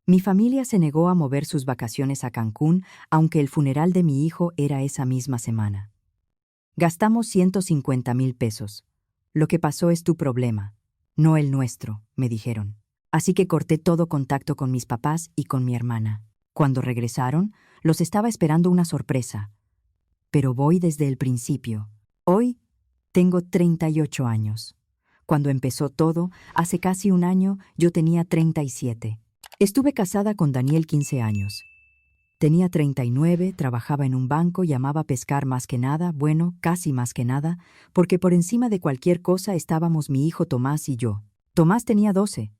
Mi familia se negó a mover sus vacaciones a Cancún, aunque el funeral de mi hijo era esa misma semana. Gastamos 150,000 pesos. Lo que pasó es tu problema, no el nuestro, me dijeron. Así que corté todo contacto con mis papás y con mi hermana. Cuando regresaron, los estaba esperando una sorpresa. Pero voy desde el principio. Hoy tengo 38 años. Cuando empezó todo, hace casi un año, yo tenía 37. Estuve casada con Daniel 15 años. Tenía 39, trabajaba en un banco y amaba pescar más que nada, bueno, casi más que nada, porque por encima de cualquier cosa estábamos mi hijo Tomás y yo. Tomás tenía 12.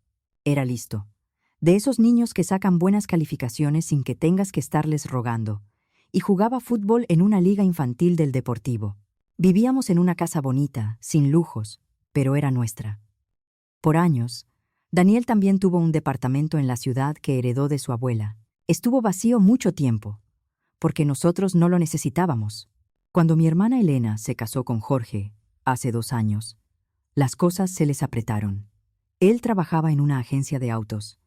Era listo. De esos niños que sacan buenas calificaciones sin que tengas que estarles rogando. Y jugaba fútbol en una liga infantil del Deportivo. Vivíamos en una casa bonita, sin lujos, pero era nuestra. Por años, Daniel también tuvo un departamento en la ciudad que heredó de su abuela. Estuvo vacío mucho tiempo, porque nosotros no lo necesitábamos. Cuando mi hermana Elena se casó con Jorge, hace 2 años, las cosas se les apretaron. Él trabajaba en una agencia de autos.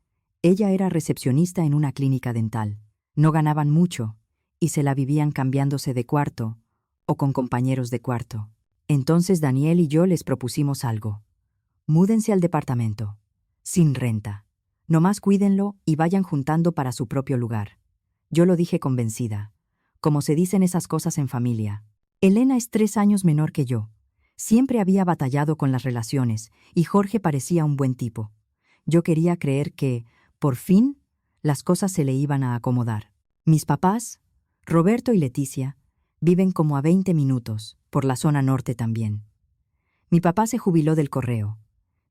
Ella era recepcionista en una clínica dental. No ganaban mucho, y se la vivían cambiándose de cuarto, o con compañeros de cuarto. Entonces Daniel y yo les propusimos algo. Múdense al departamento, sin renta. Nomás cuídenlo y vayan juntando para su propio lugar. Yo lo dije convencida. Como se dicen esas cosas en familia. Elena es 3 años menor que yo. Siempre había batallado con las relaciones y Jorge parecía un buen tipo. Yo quería creer que, por fin, las cosas se le iban a acomodar. Mis papás, Roberto y Leticia, viven como a 20 minutos, por la zona norte también. Mi papá se jubiló del correo.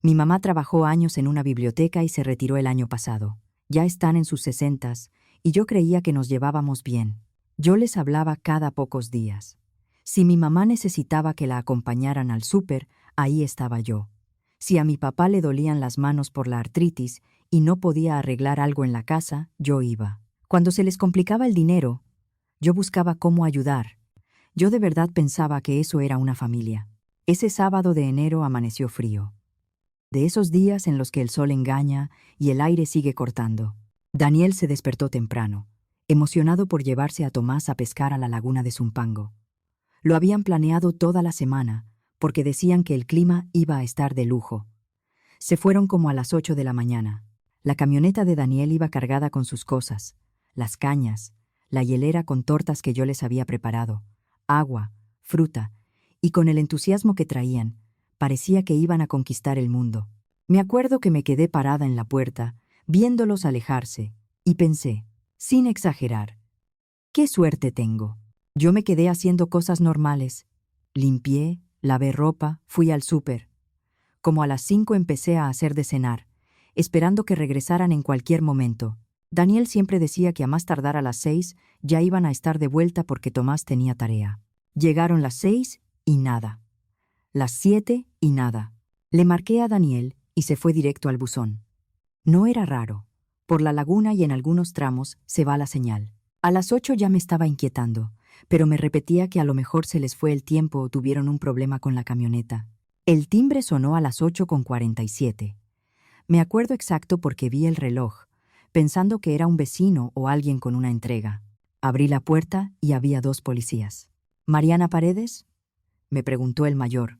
Mi mamá trabajó años en una biblioteca y se retiró el año pasado. Ya están en sus 60s, y yo creía que nos llevábamos bien. Yo les hablaba cada pocos días. Si mi mamá necesitaba que la acompañaran al súper, ahí estaba yo. Si a mi papá le dolían las manos por la artritis y no podía arreglar algo en la casa, yo iba. Cuando se les complicaba el dinero, yo buscaba cómo ayudar. Yo de verdad pensaba que eso era una familia. Ese sábado de enero amaneció frío. De esos días en los que el sol engaña y el aire sigue cortando. Daniel se despertó temprano, emocionado por llevarse a Tomás a pescar a la laguna de Zumpango. Lo habían planeado toda la semana, porque decían que el clima iba a estar de lujo. Se fueron como a las 8 de la mañana. La camioneta de Daniel iba cargada con sus cosas, las cañas, la hielera con tortas que yo les había preparado, agua, fruta, y con el entusiasmo que traían, parecía que iban a conquistar el mundo. Me acuerdo que me quedé parada en la puerta, viéndolos alejarse, y pensé, sin exagerar, ¿qué suerte tengo? Yo me quedé haciendo cosas normales. Limpié, lavé ropa, fui al súper. Como a las 5 empecé a hacer de cenar, esperando que regresaran en cualquier momento. Daniel siempre decía que a más tardar a las 6 ya iban a estar de vuelta porque Tomás tenía tarea. Llegaron las 6 y nada. Las 7 y nada. Le marqué a Daniel y se fue directo al buzón. No era raro. Por la laguna y en algunos tramos se va la señal. A las 8 ya me estaba inquietando, pero me repetía que a lo mejor se les fue el tiempo o tuvieron un problema con la camioneta. El timbre sonó a las 8:47. Me acuerdo exacto porque vi el reloj, pensando que era un vecino o alguien con una entrega. Abrí la puerta y había 2 policías. ¿Mariana Paredes?, me preguntó el mayor,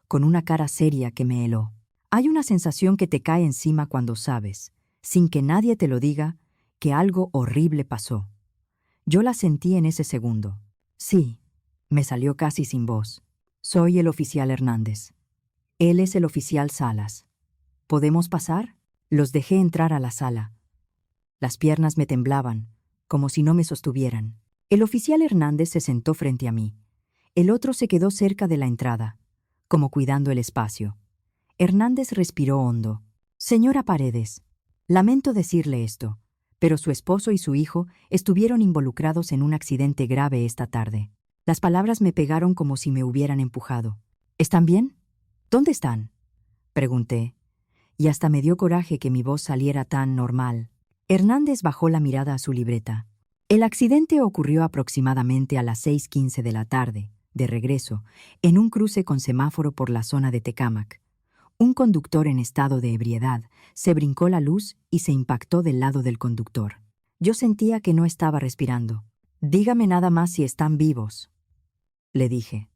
con una cara seria que me heló. Hay una sensación que te cae encima cuando sabes, sin que nadie te lo diga, que algo horrible pasó. Yo la sentí en ese segundo. Sí, me salió casi sin voz. Soy el oficial Hernández. Él es el oficial Salas. ¿Podemos pasar? Los dejé entrar a la sala. Las piernas me temblaban, como si no me sostuvieran. El oficial Hernández se sentó frente a mí. El otro se quedó cerca de la entrada, como cuidando el espacio. Hernández respiró hondo. Señora Paredes, lamento decirle esto, pero su esposo y su hijo estuvieron involucrados en un accidente grave esta tarde. Las palabras me pegaron como si me hubieran empujado. ¿Están bien? ¿Dónde están?, pregunté, y hasta me dio coraje que mi voz saliera tan normal. Hernández bajó la mirada a su libreta. El accidente ocurrió aproximadamente a las 6:15 de la tarde, de regreso, en un cruce con semáforo por la zona de Tecámac. Un conductor en estado de ebriedad se brincó la luz y se impactó del lado del conductor. Yo sentía que no estaba respirando. «Dígame nada más si están vivos», le dije,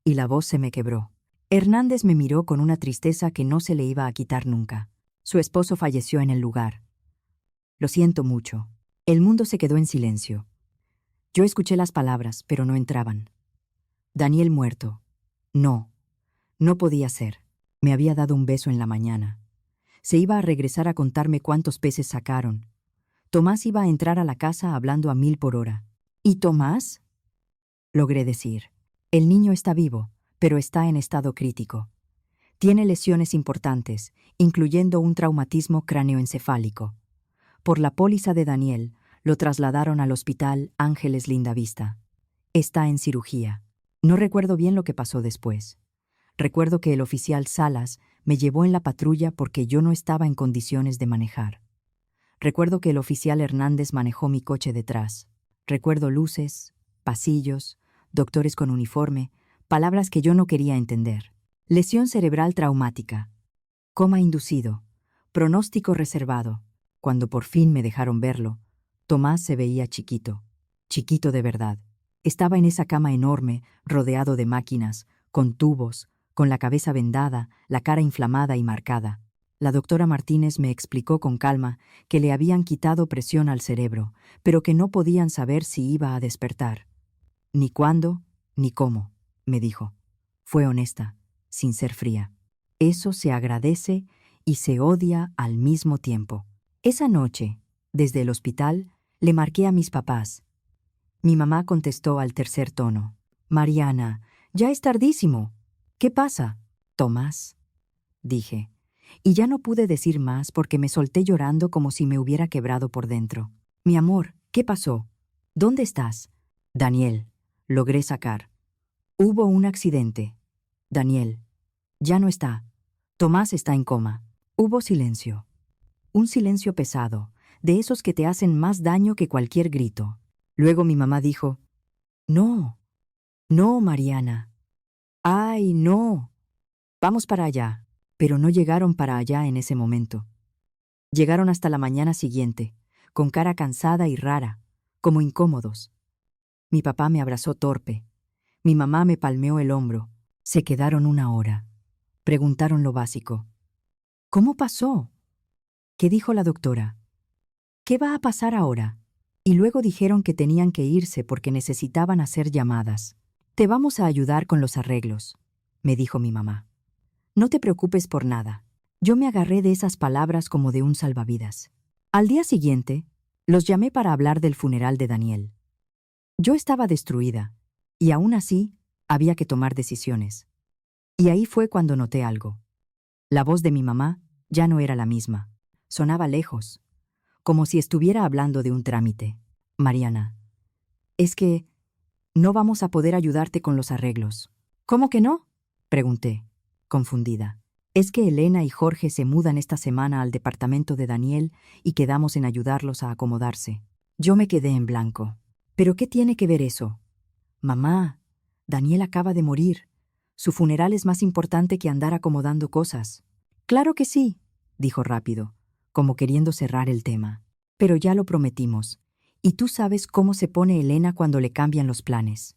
y la voz se me quebró. Hernández me miró con una tristeza que no se le iba a quitar nunca. Su esposo falleció en el lugar. Lo siento mucho. El mundo se quedó en silencio. Yo escuché las palabras, pero no entraban. Daniel muerto. No, no podía ser. Me había dado un beso en la mañana. Se iba a regresar a contarme cuántos peces sacaron. Tomás iba a entrar a la casa hablando a 1000 por hora. ¿Y Tomás? Logré decir. El niño está vivo, pero está en estado crítico. Tiene lesiones importantes, incluyendo un traumatismo cráneoencefálico. Por la póliza de Daniel, lo trasladaron al Hospital Ángeles Lindavista. Está en cirugía. No recuerdo bien lo que pasó después. Recuerdo que el oficial Salas me llevó en la patrulla porque yo no estaba en condiciones de manejar. Recuerdo que el oficial Hernández manejó mi coche detrás. Recuerdo luces, pasillos, doctores con uniforme, palabras que yo no quería entender. Lesión cerebral traumática, coma inducido, pronóstico reservado. Cuando por fin me dejaron verlo, Tomás se veía chiquito, chiquito de verdad. Estaba en esa cama enorme, rodeado de máquinas, con tubos, con la cabeza vendada, la cara inflamada y marcada. La doctora Martínez me explicó con calma que le habían quitado presión al cerebro, pero que no podían saber si iba a despertar. Ni cuándo, ni cómo, me dijo. Fue honesta, sin ser fría. Eso se agradece y se odia al mismo tiempo. Esa noche, desde el hospital, le marqué a mis papás. Mi mamá contestó al tercer tono. «Mariana, ya es tardísimo. ¿Qué pasa?» «Tomás», dije. Y ya no pude decir más porque me solté llorando como si me hubiera quebrado por dentro. «Mi amor, ¿qué pasó? ¿Dónde estás?» «Daniel», logré sacar. «Hubo un accidente. Daniel, ya no está. Tomás está en coma». Hubo silencio. Un silencio pesado, de esos que te hacen más daño que cualquier grito. Luego mi mamá dijo, «No, no, Mariana. ¡Ay, no! Vamos para allá». Pero no llegaron para allá en ese momento. Llegaron hasta la mañana siguiente, con cara cansada y rara, como incómodos. Mi papá me abrazó torpe. Mi mamá me palmeó el hombro. Se quedaron 1 hora. Preguntaron lo básico. «¿Cómo pasó?» «¿Qué dijo la doctora?» «¿Qué va a pasar ahora?» Y luego dijeron que tenían que irse porque necesitaban hacer llamadas. «Te vamos a ayudar con los arreglos», me dijo mi mamá. «No te preocupes por nada». Yo me agarré de esas palabras como de un salvavidas. Al día siguiente, los llamé para hablar del funeral de Daniel. Yo estaba destruida, y aún así, había que tomar decisiones. Y ahí fue cuando noté algo. La voz de mi mamá ya no era la misma. Sonaba lejos, como si estuviera hablando de un trámite. «Mariana, es que no vamos a poder ayudarte con los arreglos». «¿Cómo que no?», pregunté, confundida. «Es que Elena y Jorge se mudan esta semana al departamento de Daniel y quedamos en ayudarlos a acomodarse». Yo me quedé en blanco. «¿Pero qué tiene que ver eso?» «Mamá, Daniel acaba de morir. Su funeral es más importante que andar acomodando cosas». «Claro que sí», dijo rápido, como queriendo cerrar el tema. «Pero ya lo prometimos, y tú sabes cómo se pone Elena cuando le cambian los planes.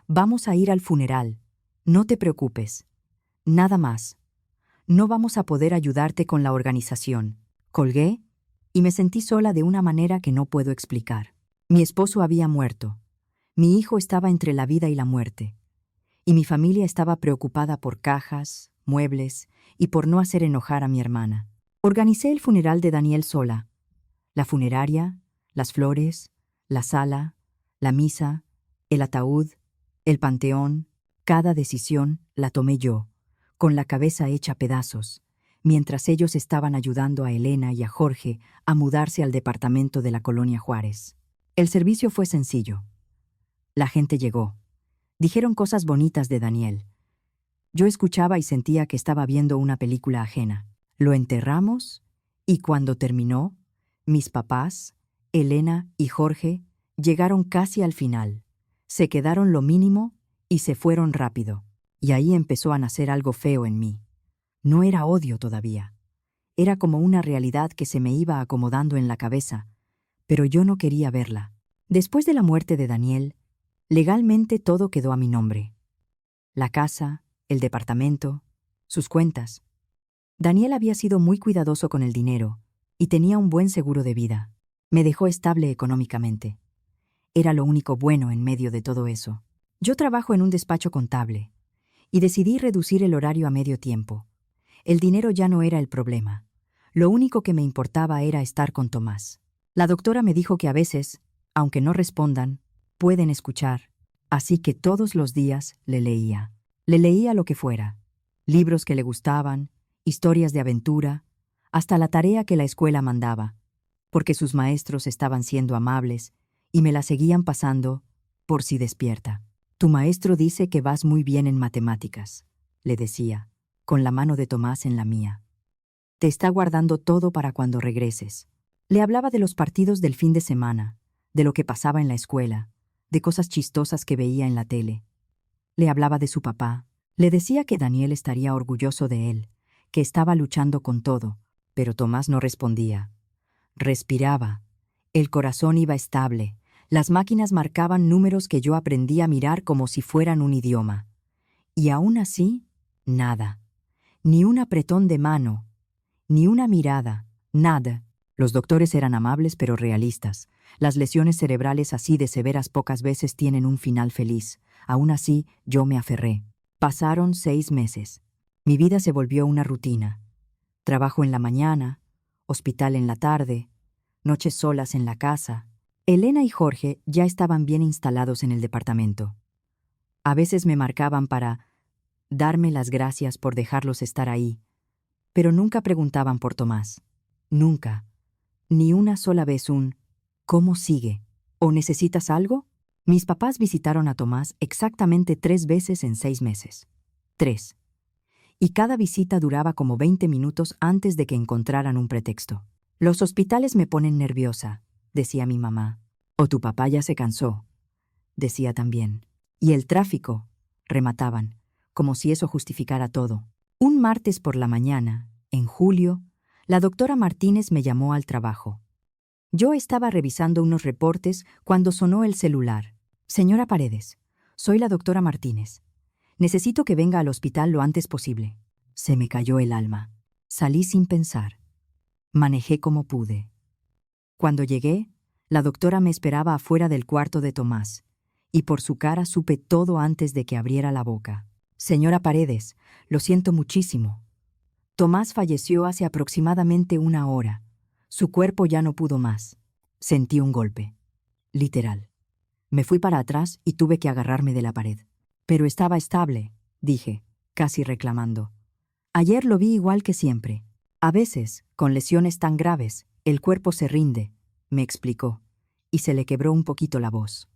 Vamos a ir al funeral, no te preocupes. Nada más. No vamos a poder ayudarte con la organización». Colgué y me sentí sola de una manera que no puedo explicar. Mi esposo había muerto. Mi hijo estaba entre la vida y la muerte. Y mi familia estaba preocupada por cajas, muebles y por no hacer enojar a mi hermana. Organicé el funeral de Daniel sola. La funeraria, las flores, la sala, la misa, el ataúd, el panteón, cada decisión la tomé yo, con la cabeza hecha pedazos, mientras ellos estaban ayudando a Elena y a Jorge a mudarse al departamento de la Colonia Juárez. El servicio fue sencillo. La gente llegó. Dijeron cosas bonitas de Daniel. Yo escuchaba y sentía que estaba viendo una película ajena. Lo enterramos y cuando terminó, mis papás, Elena y Jorge, llegaron casi al final. Se quedaron lo mínimo y se fueron rápido. Y ahí empezó a nacer algo feo en mí. No era odio todavía. Era como una realidad que se me iba acomodando en la cabeza, pero yo no quería verla. Después de la muerte de Daniel, legalmente todo quedó a mi nombre. La casa, el departamento, sus cuentas. Daniel había sido muy cuidadoso con el dinero y tenía un buen seguro de vida. Me dejó estable económicamente. Era lo único bueno en medio de todo eso. Yo trabajo en un despacho contable y decidí reducir el horario a medio tiempo. El dinero ya no era el problema. Lo único que me importaba era estar con Tomás. La doctora me dijo que a veces, aunque no respondan, pueden escuchar, así que todos los días le leía. Le leía lo que fuera, libros que le gustaban, historias de aventura, hasta la tarea que la escuela mandaba, porque sus maestros estaban siendo amables y me la seguían pasando por si despierta. Tu maestro dice que vas muy bien en matemáticas, le decía, con la mano de Tomás en la mía. Te está guardando todo para cuando regreses. Le hablaba de los partidos del fin de semana, de lo que pasaba en la escuela, de cosas chistosas que veía en la tele. Le hablaba de su papá. Le decía que Daniel estaría orgulloso de él, que estaba luchando con todo, pero Tomás no respondía. Respiraba. El corazón iba estable. Las máquinas marcaban números que yo aprendí a mirar como si fueran un idioma. Y aún así, nada. Ni un apretón de mano, ni una mirada, nada. Los doctores eran amables pero realistas. Las lesiones cerebrales así de severas pocas veces tienen un final feliz. Aún así, yo me aferré. Pasaron 6 meses. Mi vida se volvió una rutina. Trabajo en la mañana, hospital en la tarde, noches solas en la casa. Elena y Jorge ya estaban bien instalados en el departamento. A veces me marcaban para darme las gracias por dejarlos estar ahí, pero nunca preguntaban por Tomás. Nunca. Ni una sola vez un ¿cómo sigue? ¿O necesitas algo? Mis papás visitaron a Tomás exactamente 3 veces en 6 meses. 3. Y cada visita duraba como 20 minutos antes de que encontraran un pretexto. Los hospitales me ponen nerviosa, decía mi mamá. O tu papá ya se cansó, decía también. Y el tráfico, remataban, como si eso justificara todo. Un martes por la mañana, en julio, la doctora Martínez me llamó al trabajo. Yo estaba revisando unos reportes cuando sonó el celular. Señora Paredes, soy la doctora Martínez. Necesito que venga al hospital lo antes posible. Se me cayó el alma. Salí sin pensar. Manejé como pude. Cuando llegué, la doctora me esperaba afuera del cuarto de Tomás, y por su cara supe todo antes de que abriera la boca. Señora Paredes, lo siento muchísimo. Tomás falleció hace aproximadamente 1 hora. Su cuerpo ya no pudo más. Sentí un golpe. Literal. Me fui para atrás y tuve que agarrarme de la pared. Pero estaba estable, dije, casi reclamando. Ayer lo vi igual que siempre. A veces, con lesiones tan graves, el cuerpo se rinde, me explicó, y se le quebró un poquito la voz.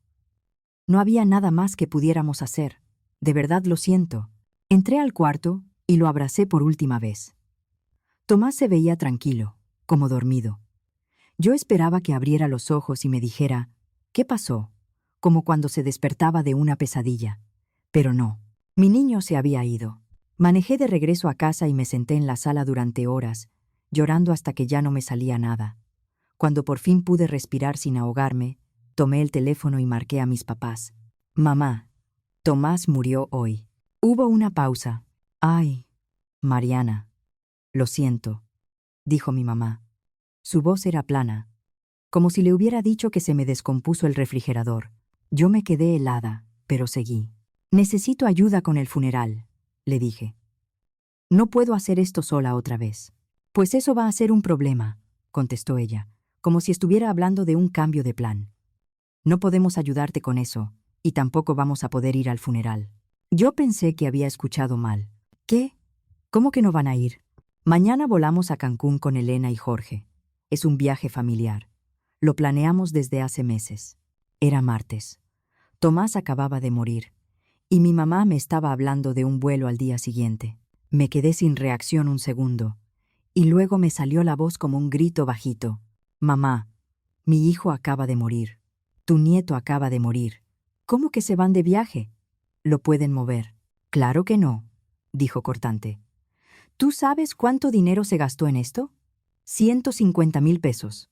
No había nada más que pudiéramos hacer. De verdad lo siento. Entré al cuarto y lo abracé por última vez. Tomás se veía tranquilo, como dormido. Yo esperaba que abriera los ojos y me dijera, ¿qué pasó? Como cuando se despertaba de una pesadilla. Pero no. Mi niño se había ido. Manejé de regreso a casa y me senté en la sala durante horas, llorando hasta que ya no me salía nada. Cuando por fin pude respirar sin ahogarme, tomé el teléfono y marqué a mis papás. Mamá, Tomás murió hoy. Hubo una pausa. Ay, Mariana. Lo siento, dijo mi mamá. Su voz era plana, como si le hubiera dicho que se me descompuso el refrigerador. Yo me quedé helada, pero seguí. Necesito ayuda con el funeral, le dije. No puedo hacer esto sola otra vez. Pues eso va a ser un problema, contestó ella, como si estuviera hablando de un cambio de plan. No podemos ayudarte con eso, y tampoco vamos a poder ir al funeral. Yo pensé que había escuchado mal. ¿Qué? ¿Cómo que no van a ir? Mañana volamos a Cancún con Elena y Jorge. Es un viaje familiar. Lo planeamos desde hace meses. Era martes. Tomás acababa de morir, y mi mamá me estaba hablando de un vuelo al día siguiente. Me quedé sin reacción un segundo, y luego me salió la voz como un grito bajito. Mamá, mi hijo acaba de morir. Tu nieto acaba de morir. ¿Cómo que se van de viaje? ¿Lo pueden mover? Claro que no, dijo cortante. ¿Tú sabes cuánto dinero se gastó en esto? 150,000 pesos.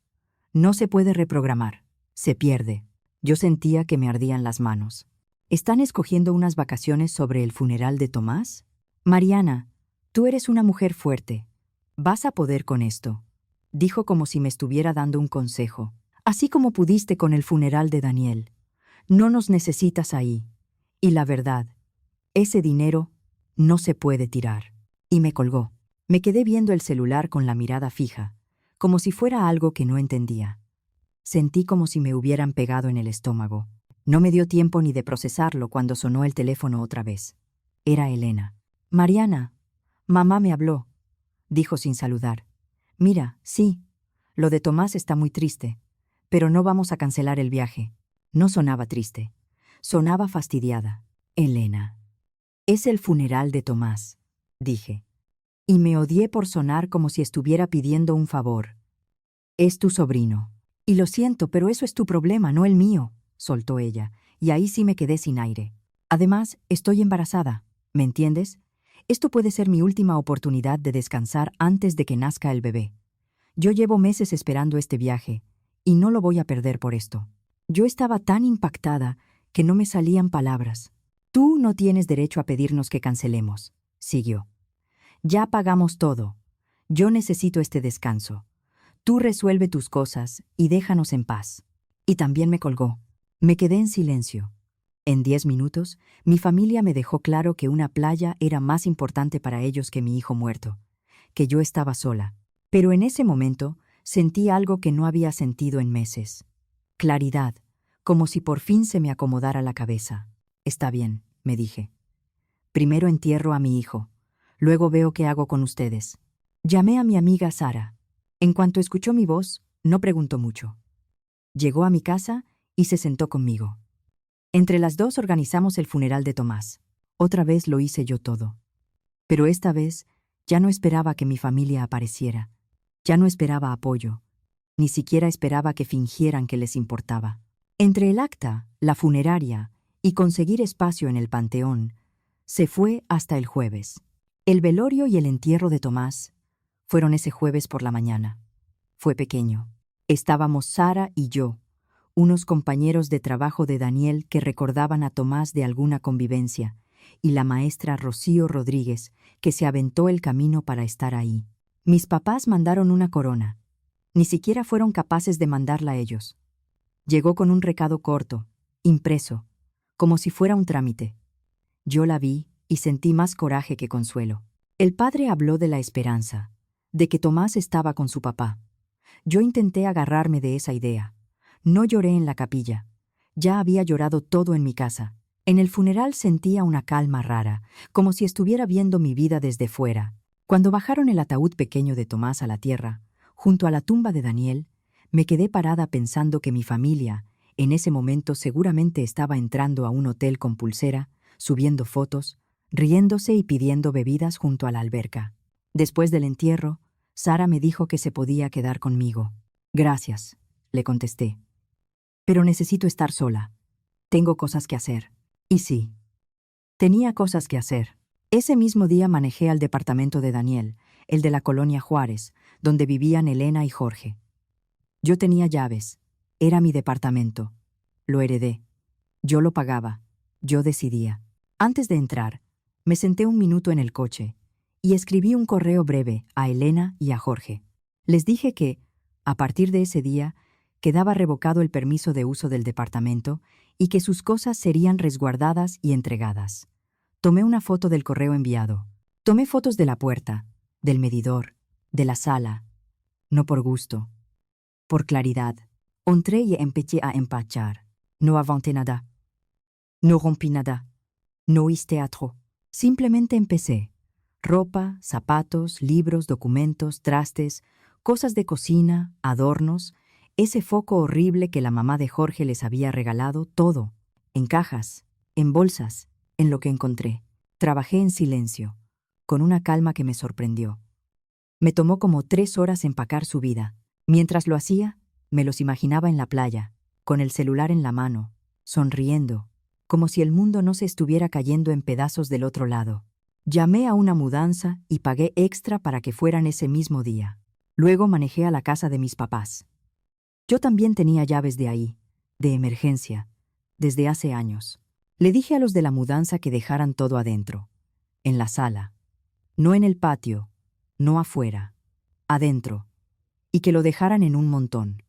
No se puede reprogramar. Se pierde. Yo sentía que me ardían las manos. ¿Están escogiendo unas vacaciones sobre el funeral de Tomás? Mariana, tú eres una mujer fuerte. Vas a poder con esto, dijo como si me estuviera dando un consejo. Así como pudiste con el funeral de Daniel. No nos necesitas ahí. Y la verdad, ese dinero no se puede tirar. Y me colgó. Me quedé viendo el celular con la mirada fija, como si fuera algo que no entendía. Sentí como si me hubieran pegado en el estómago. No me dio tiempo ni de procesarlo cuando sonó el teléfono otra vez. Era Elena. Mariana, mamá me habló, dijo sin saludar. Mira, sí, lo de Tomás está muy triste, pero no vamos a cancelar el viaje. No sonaba triste, sonaba fastidiada. Elena. Es el funeral de Tomás, dije. Y me odié por sonar como si estuviera pidiendo un favor. Es tu sobrino. Y lo siento, pero eso es tu problema, no el mío, soltó ella, y ahí sí me quedé sin aire. Además, estoy embarazada, ¿me entiendes? Esto puede ser mi última oportunidad de descansar antes de que nazca el bebé. Yo llevo meses esperando este viaje, y no lo voy a perder por esto. Yo estaba tan impactada que no me salían palabras. Tú no tienes derecho a pedirnos que cancelemos, siguió. Ya pagamos todo. Yo necesito este descanso. Tú resuelve tus cosas y déjanos en paz. Y también me colgó. Me quedé en silencio. En 10 minutos, mi familia me dejó claro que una playa era más importante para ellos que mi hijo muerto, que yo estaba sola. Pero en ese momento sentí algo que no había sentido en meses. Claridad, como si por fin se me acomodara la cabeza. Está bien, me dije. Primero entierro a mi hijo. Luego veo qué hago con ustedes. Llamé a mi amiga Sara. En cuanto escuchó mi voz, no preguntó mucho. Llegó a mi casa y se sentó conmigo. Entre las dos organizamos el funeral de Tomás. Otra vez lo hice yo todo. Pero esta vez ya no esperaba que mi familia apareciera. Ya no esperaba apoyo. Ni siquiera esperaba que fingieran que les importaba. Entre el acta, la funeraria y conseguir espacio en el panteón, se fue hasta el jueves. El velorio y el entierro de Tomás fueron ese jueves por la mañana. Fue pequeño. Estábamos Sara y yo, unos compañeros de trabajo de Daniel que recordaban a Tomás de alguna convivencia, y la maestra Rocío Rodríguez, que se aventó el camino para estar ahí. Mis papás mandaron una corona. Ni siquiera fueron capaces de mandarla ellos. Llegó con un recado corto, impreso, como si fuera un trámite. Yo la vi y sentí más coraje que consuelo. El padre habló de la esperanza, de que Tomás estaba con su papá. Yo intenté agarrarme de esa idea. No lloré en la capilla. Ya había llorado todo en mi casa. En el funeral sentía una calma rara, como si estuviera viendo mi vida desde fuera. Cuando bajaron el ataúd pequeño de Tomás a la tierra, junto a la tumba de Daniel, me quedé parada pensando que mi familia, en ese momento seguramente estaba entrando a un hotel con pulsera, subiendo fotos, riéndose y pidiendo bebidas junto a la alberca. Después del entierro, Sara me dijo que se podía quedar conmigo. Gracias, le contesté. Pero necesito estar sola. Tengo cosas que hacer. Y sí, tenía cosas que hacer. Ese mismo día manejé al departamento de Daniel, el de la colonia Juárez, donde vivían Elena y Jorge. Yo tenía llaves. Era mi departamento. Lo heredé. Yo lo pagaba. Yo decidía. Antes de entrar, me senté un minuto en el coche y escribí un correo breve a Elena y a Jorge. Les dije que, a partir de ese día, quedaba revocado el permiso de uso del departamento y que sus cosas serían resguardadas y entregadas. Tomé una foto del correo enviado. Tomé fotos de la puerta, del medidor, de la sala. No por gusto. Por claridad. Entré y empecé a empachar. No avanté nada. No rompí nada. No hice teatro. Simplemente empecé. Ropa, zapatos, libros, documentos, trastes, cosas de cocina, adornos, ese foco horrible que la mamá de Jorge les había regalado, todo, en cajas, en bolsas, en lo que encontré. Trabajé en silencio, con una calma que me sorprendió. Me tomó como 3 horas empacar su vida. Mientras lo hacía, me los imaginaba en la playa, con el celular en la mano, sonriendo, como si el mundo no se estuviera cayendo en pedazos del otro lado. Llamé a una mudanza y pagué extra para que fueran ese mismo día. Luego manejé a la casa de mis papás. Yo también tenía llaves de ahí, de emergencia, desde hace años. Le dije a los de la mudanza que dejaran todo adentro, en la sala, no en el patio, no afuera, adentro, y que lo dejaran en un montón,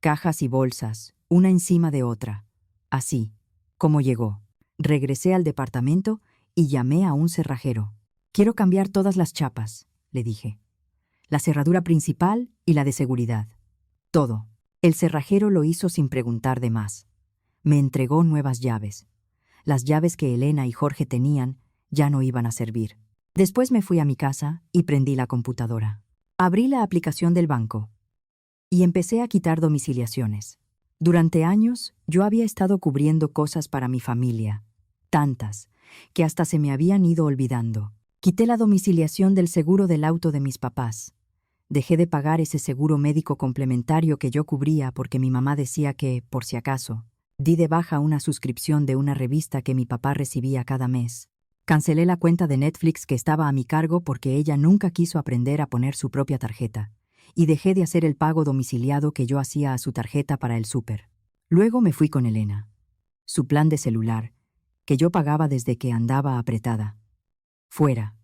cajas y bolsas, una encima de otra, así, como llegó. Regresé al departamento y llamé a un cerrajero. Quiero cambiar todas las chapas, le dije. La cerradura principal y la de seguridad. Todo. El cerrajero lo hizo sin preguntar de más. Me entregó nuevas llaves. Las llaves que Elena y Jorge tenían ya no iban a servir. Después me fui a mi casa y prendí la computadora. Abrí la aplicación del banco y empecé a quitar domiciliaciones. Durante años yo había estado cubriendo cosas para mi familia, tantas, que hasta se me habían ido olvidando. Quité la domiciliación del seguro del auto de mis papás. Dejé de pagar ese seguro médico complementario que yo cubría porque mi mamá decía que, por si acaso, di de baja una suscripción de una revista que mi papá recibía cada mes. Cancelé la cuenta de Netflix que estaba a mi cargo porque ella nunca quiso aprender a poner su propia tarjeta, y dejé de hacer el pago domiciliado que yo hacía a su tarjeta para el súper. Luego me fui con Elena. Su plan de celular, que yo pagaba desde que andaba apretada. Fuera.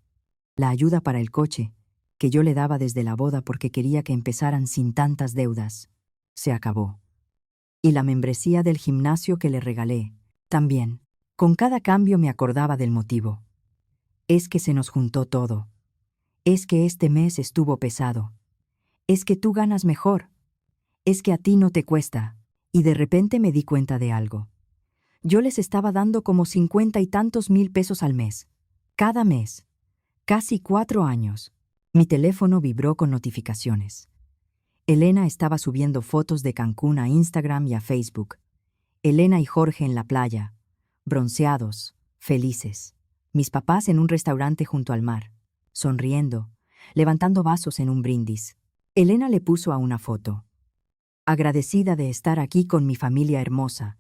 La ayuda para el coche, que yo le daba desde la boda porque quería que empezaran sin tantas deudas. Se acabó. Y la membresía del gimnasio que le regalé, también. Con cada cambio me acordaba del motivo. Es que se nos juntó todo. Es que este mes estuvo pesado. Es que tú ganas mejor. Es que a ti no te cuesta. Y de repente me di cuenta de algo. Yo les estaba dando como 50 y tantos mil pesos al mes. Cada mes. Casi 4 años. Mi teléfono vibró con notificaciones. Elena estaba subiendo fotos de Cancún a Instagram y a Facebook. Elena y Jorge en la playa, bronceados, felices. Mis papás en un restaurante junto al mar, sonriendo, levantando vasos en un brindis. Elena le puso a una foto. Agradecida de estar aquí con mi familia hermosa,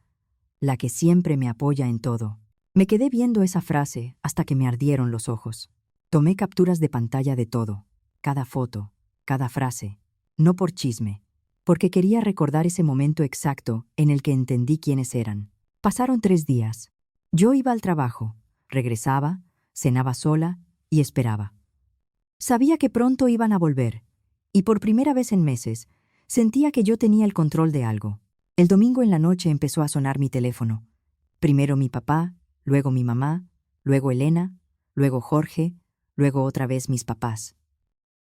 la que siempre me apoya en todo. Me quedé viendo esa frase hasta que me ardieron los ojos. Tomé capturas de pantalla de todo, cada foto, cada frase, no por chisme, porque quería recordar ese momento exacto en el que entendí quiénes eran. Pasaron 3 días. Yo iba al trabajo, regresaba, cenaba sola y esperaba. Sabía que pronto iban a volver, y por primera vez en meses, sentía que yo tenía el control de algo. El domingo en la noche empezó a sonar mi teléfono. Primero mi papá, luego mi mamá, luego Elena, luego Jorge, luego otra vez mis papás.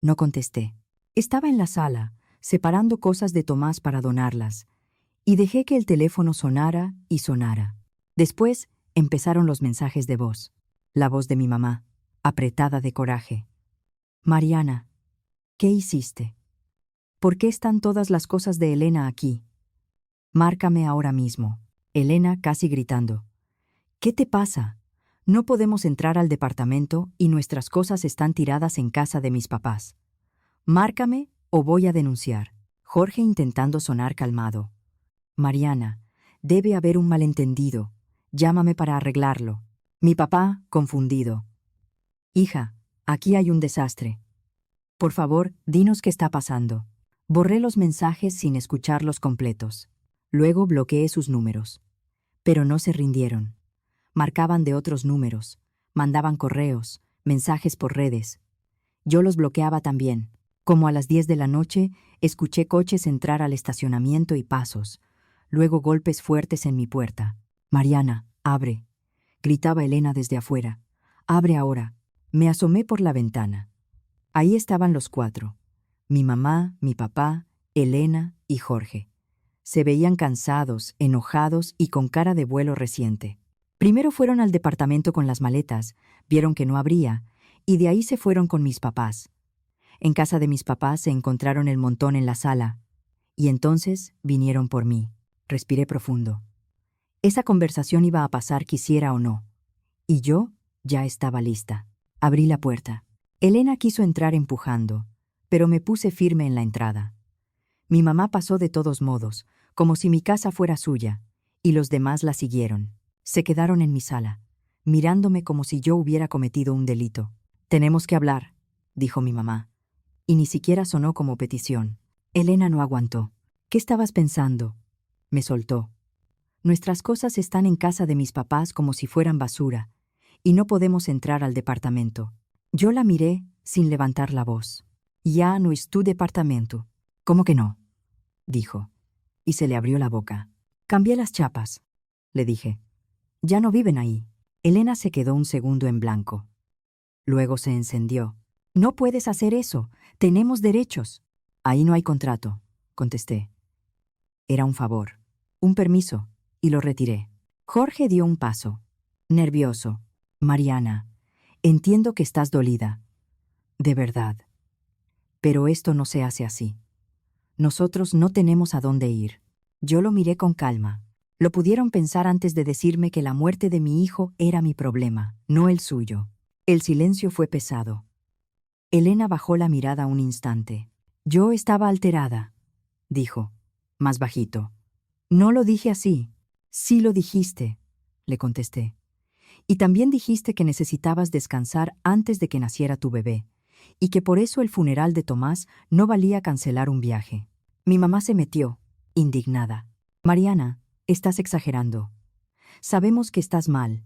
No contesté. Estaba en la sala, separando cosas de Tomás para donarlas, y dejé que el teléfono sonara y sonara. Después empezaron los mensajes de voz. La voz de mi mamá, apretada de coraje. Mariana, ¿qué hiciste? ¿Por qué están todas las cosas de Elena aquí? Márcame ahora mismo. Elena casi gritando. ¿Qué te pasa? No podemos entrar al departamento y nuestras cosas están tiradas en casa de mis papás. Márcame o voy a denunciar. Jorge intentando sonar calmado. Mariana, debe haber un malentendido. Llámame para arreglarlo. Mi papá, confundido. Hija, aquí hay un desastre. Por favor, dinos qué está pasando. Borré los mensajes sin escucharlos completos. Luego bloqueé sus números. Pero no se rindieron. Marcaban de otros números, mandaban correos, mensajes por redes. Yo los bloqueaba también. Como a las 10 de la noche, escuché coches entrar al estacionamiento y pasos. Luego golpes fuertes en mi puerta. Mariana, abre. Gritaba Elena desde afuera. Abre ahora. Me asomé por la ventana. Ahí estaban los 4. Mi mamá, mi papá, Elena y Jorge. Se veían cansados, enojados y con cara de vuelo reciente. Primero fueron al departamento con las maletas, vieron que no abría, y de ahí se fueron con mis papás. En casa de mis papás se encontraron el montón en la sala, y entonces vinieron por mí. Respiré profundo. Esa conversación iba a pasar quisiera o no, y yo ya estaba lista. Abrí la puerta. Elena quiso entrar empujando, pero me puse firme en la entrada. Mi mamá pasó de todos modos, como si mi casa fuera suya, y los demás la siguieron. Se quedaron en mi sala. mirándome como si yo hubiera cometido un delito. «Tenemos que hablar», dijo mi mamá, y ni siquiera sonó como petición. Elena no aguantó. «¿Qué estabas pensando?», me soltó. «Nuestras cosas están en casa de mis papás como si fueran basura, y no podemos entrar al departamento». Yo la miré sin levantar la voz. «Ya no es tu departamento». «¿Cómo que no?», dijo, y se le abrió la boca. «Cambié las chapas», le dije. «Ya no viven ahí». Elena se quedó un segundo en blanco. Luego se encendió. «No puedes hacer eso. Tenemos derechos». «Ahí no hay contrato», contesté. Era un favor, un permiso, y lo retiré. Jorge dio un paso. Nervioso. «Mariana, entiendo que estás dolida. De verdad. Pero esto no se hace así. Nosotros no tenemos a dónde ir». Yo lo miré con calma. Lo pudieron pensar antes de decirme que la muerte de mi hijo era mi problema, no el suyo. El silencio fue pesado. Elena bajó la mirada un instante. «Yo estaba alterada», dijo, más bajito. «No lo dije así». «Sí lo dijiste», le contesté. «Y también dijiste que necesitabas descansar antes de que naciera tu bebé, y que por eso el funeral de Tomás no valía cancelar un viaje». Mi mamá se metió, indignada. «Mariana, estás exagerando. Sabemos que estás mal,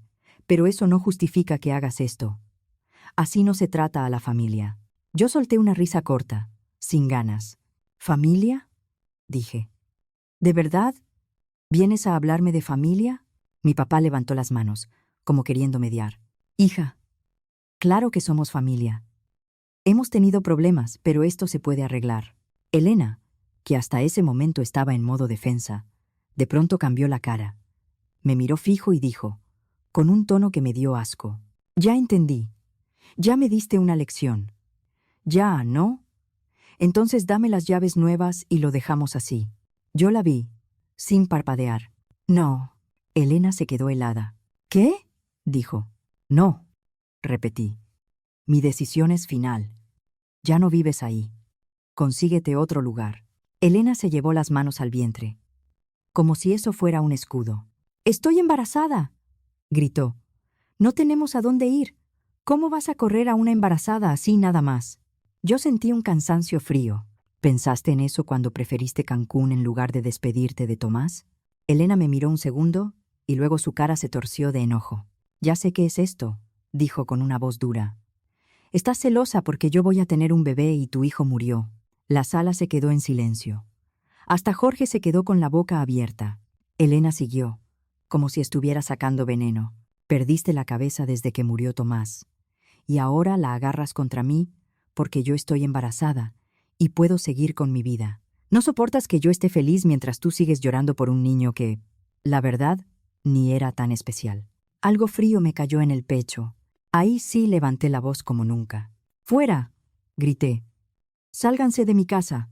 pero eso no justifica que hagas esto. Así no se trata a la familia». Yo solté una risa corta, sin ganas. «¿Familia?», dije. «¿De verdad? ¿Vienes a hablarme de familia?». Mi papá levantó las manos, como queriendo mediar. «Hija, claro que somos familia. Hemos tenido problemas, pero esto se puede arreglar». Elena, que hasta ese momento estaba en modo defensa, de pronto cambió la cara. Me miró fijo y dijo, con un tono que me dio asco: «Ya entendí. Ya me diste una lección. Ya, ¿no? Entonces dame las llaves nuevas y lo dejamos así». Yo la vi, sin parpadear. «No». Elena se quedó helada. «¿Qué?», dijo. «No», repetí. «Mi decisión es final. Ya no vives ahí. Consíguete otro lugar». Elena se llevó las manos al vientre, como si eso fuera un escudo. «Estoy embarazada», gritó. «No tenemos a dónde ir. ¿Cómo vas a correr a una embarazada así nada más?». Yo sentí un cansancio frío. «¿Pensaste en eso cuando preferiste Cancún en lugar de despedirte de Tomás?». Elena me miró un segundo y luego su cara se torció de enojo. «Ya sé qué es esto», dijo con una voz dura. «Estás celosa porque yo voy a tener un bebé y tu hijo murió». La sala se quedó en silencio. Hasta Jorge se quedó con la boca abierta. Elena siguió, como si estuviera sacando veneno. «Perdiste la cabeza desde que murió Tomás. Y ahora la agarras contra mí porque yo estoy embarazada y puedo seguir con mi vida. No soportas que yo esté feliz mientras tú sigues llorando por un niño que, la verdad, ni era tan especial». Algo frío me cayó en el pecho. Ahí sí levanté la voz como nunca. «¡Fuera!», grité. «Sálganse de mi casa.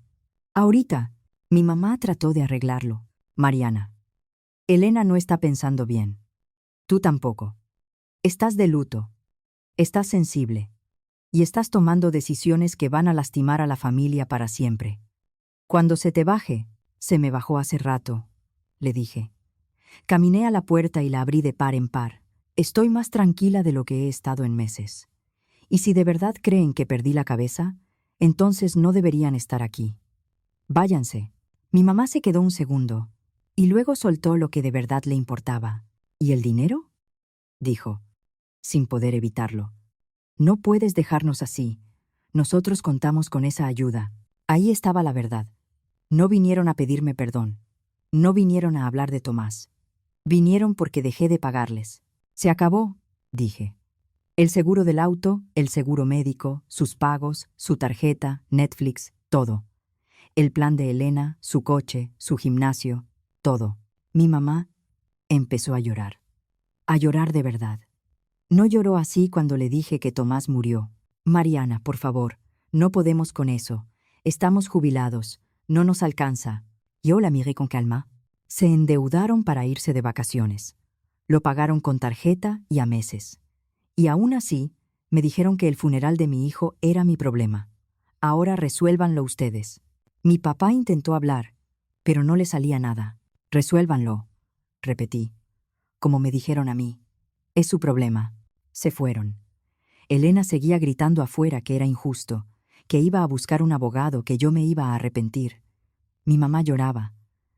Ahorita». Mi mamá trató de arreglarlo. «Mariana, Elena no está pensando bien. Tú tampoco. Estás de luto. Estás sensible. Y estás tomando decisiones que van a lastimar a la familia para siempre. Cuando se te baje». «Se me bajó hace rato», le dije. Caminé a la puerta y la abrí de par en par. «Estoy más tranquila de lo que he estado en meses. Y si de verdad creen que perdí la cabeza, entonces no deberían estar aquí. Váyanse». Mi mamá se quedó un segundo, y luego soltó lo que de verdad le importaba. «¿Y el dinero?», dijo, sin poder evitarlo. «No puedes dejarnos así. Nosotros contamos con esa ayuda». Ahí estaba la verdad. No vinieron a pedirme perdón. No vinieron a hablar de Tomás. Vinieron porque dejé de pagarles. «Se acabó», dije. «El seguro del auto, el seguro médico, sus pagos, su tarjeta, Netflix, todo. El plan de Elena, su coche, su gimnasio, todo». Mi mamá empezó a llorar. A llorar de verdad. No lloró así cuando le dije que Tomás murió. «Mariana, por favor, no podemos con eso. Estamos jubilados. No nos alcanza». Yo la miré con calma. Se endeudaron para irse de vacaciones. Lo pagaron con tarjeta y a meses. Y aún así, me dijeron que el funeral de mi hijo era mi problema. «Ahora resuélvanlo ustedes». Mi papá intentó hablar, pero no le salía nada. «Resuélvanlo», repetí, como me dijeron a mí. Es su problema. Se fueron. Elena seguía gritando afuera que era injusto, que iba a buscar un abogado, que yo me iba a arrepentir. Mi mamá lloraba.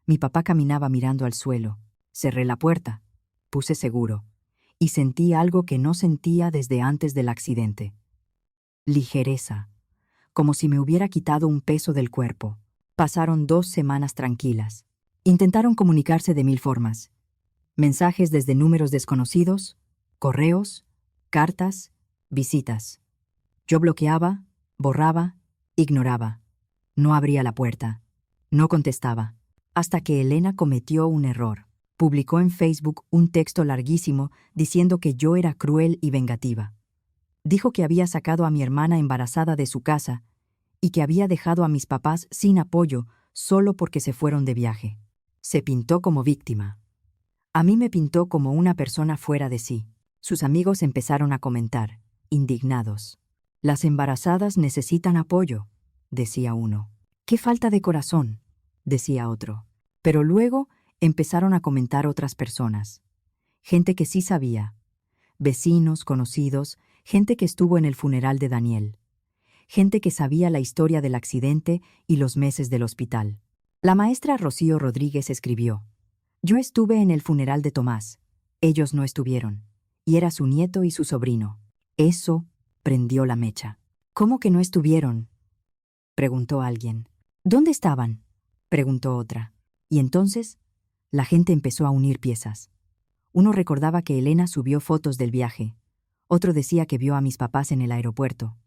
Mi papá caminaba mirando al suelo. Cerré la puerta. Puse seguro. Y sentí algo que no sentía desde antes del accidente. Ligereza. Como si me hubiera quitado un peso del cuerpo. Pasaron 2 semanas tranquilas. Intentaron comunicarse de 1000 formas. Mensajes desde números desconocidos, correos, cartas, visitas. Yo bloqueaba, borraba, ignoraba. No abría la puerta. No contestaba. Hasta que Elena cometió un error. Publicó en Facebook un texto larguísimo diciendo que yo era cruel y vengativa. Dijo que había sacado a mi hermana embarazada de su casa y que había dejado a mis papás sin apoyo solo porque se fueron de viaje. Se pintó como víctima. A mí me pintó como una persona fuera de sí. Sus amigos empezaron a comentar, indignados. Las embarazadas necesitan apoyo, decía uno. ¡Qué falta de corazón!, decía otro. Pero luego empezaron a comentar otras personas. Gente que sí sabía. Vecinos, conocidos, gente que estuvo en el funeral de Daniel. Gente que sabía la historia del accidente y los meses del hospital. La maestra Rocío Rodríguez escribió: yo estuve en el funeral de Tomás. Ellos no estuvieron. Y era su nieto y su sobrino. Eso prendió la mecha. ¿Cómo que no estuvieron?, preguntó alguien. ¿Dónde estaban?, preguntó otra. Y entonces, la gente empezó a unir piezas. Uno recordaba que Elena subió fotos del viaje. Otro decía que vio a mis papás en el aeropuerto.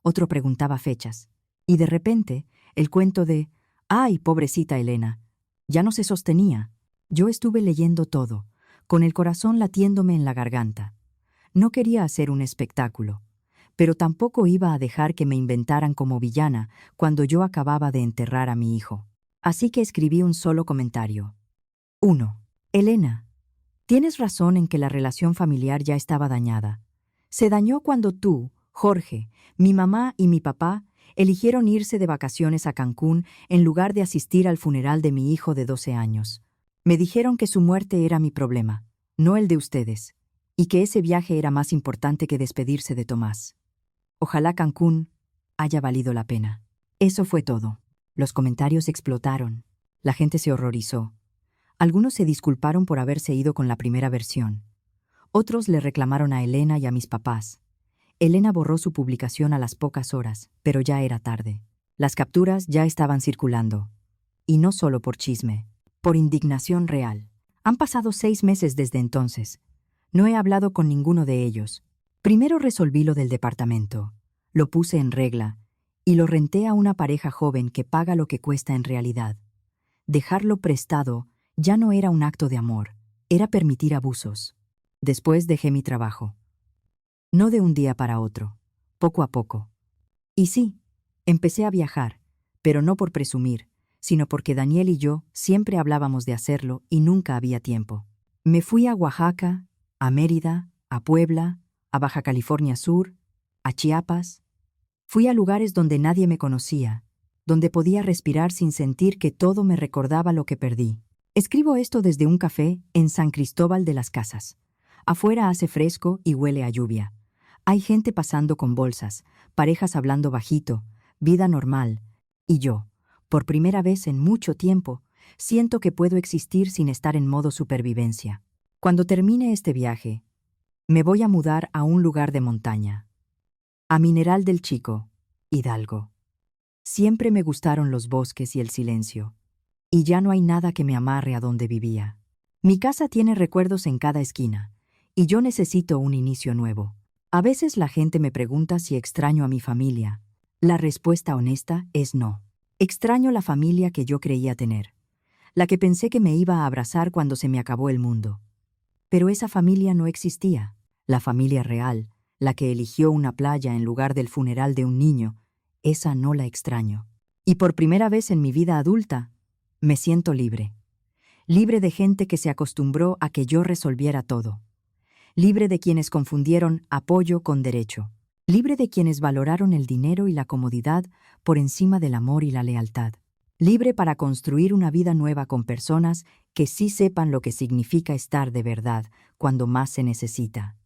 Otro preguntaba fechas. Y de repente, el cuento de «¡Ay, pobrecita Elena!» ya no se sostenía. Yo estuve leyendo todo, con el corazón latiéndome en la garganta. No quería hacer un espectáculo, pero tampoco iba a dejar que me inventaran como villana cuando yo acababa de enterrar a mi hijo. Así que escribí un solo comentario. 1. Elena, tienes razón en que la relación familiar ya estaba dañada. Se dañó cuando tú, Jorge, mi mamá y mi papá eligieron irse de vacaciones a Cancún en lugar de asistir al funeral de mi hijo de 12 años. Me dijeron que su muerte era mi problema, no el de ustedes, y que ese viaje era más importante que despedirse de Tomás. Ojalá Cancún haya valido la pena. Eso fue todo. Los comentarios explotaron. La gente se horrorizó. Algunos se disculparon por haberse ido con la primera versión. Otros le reclamaron a Elena y a mis papás. Elena borró su publicación a las pocas horas, pero ya era tarde. Las capturas ya estaban circulando. Y no solo por chisme, por indignación real. Han pasado 6 meses desde entonces. No he hablado con ninguno de ellos. Primero resolví lo del departamento. Lo puse en regla y lo renté a una pareja joven que paga lo que cuesta en realidad. Dejarlo prestado ya no era un acto de amor, era permitir abusos. Después dejé mi trabajo. No de un día para otro, poco a poco. Y sí, empecé a viajar, pero no por presumir, sino porque Daniel y yo siempre hablábamos de hacerlo y nunca había tiempo. Me fui a Oaxaca, a Mérida, a Puebla, a Baja California Sur, a Chiapas. Fui a lugares donde nadie me conocía, donde podía respirar sin sentir que todo me recordaba lo que perdí. Escribo esto desde un café en San Cristóbal de las Casas. Afuera hace fresco y huele a lluvia. Hay gente pasando con bolsas, parejas hablando bajito, vida normal. Y yo, por primera vez en mucho tiempo, siento que puedo existir sin estar en modo supervivencia. Cuando termine este viaje, me voy a mudar a un lugar de montaña. A Mineral del Chico, Hidalgo. Siempre me gustaron los bosques y el silencio. Y ya no hay nada que me amarre a donde vivía. Mi casa tiene recuerdos en cada esquina, y yo necesito un inicio nuevo. A veces la gente me pregunta si extraño a mi familia. La respuesta honesta es no. Extraño la familia que yo creía tener, la que pensé que me iba a abrazar cuando se me acabó el mundo. Pero esa familia no existía. La familia real, la que eligió una playa en lugar del funeral de un niño, esa no la extraño. Y por primera vez en mi vida adulta, me siento libre. Libre de gente que se acostumbró a que yo resolviera todo. Libre de quienes confundieron apoyo con derecho. Libre de quienes valoraron el dinero y la comodidad por encima del amor y la lealtad. Libre para construir una vida nueva con personas que sí sepan lo que significa estar de verdad cuando más se necesita.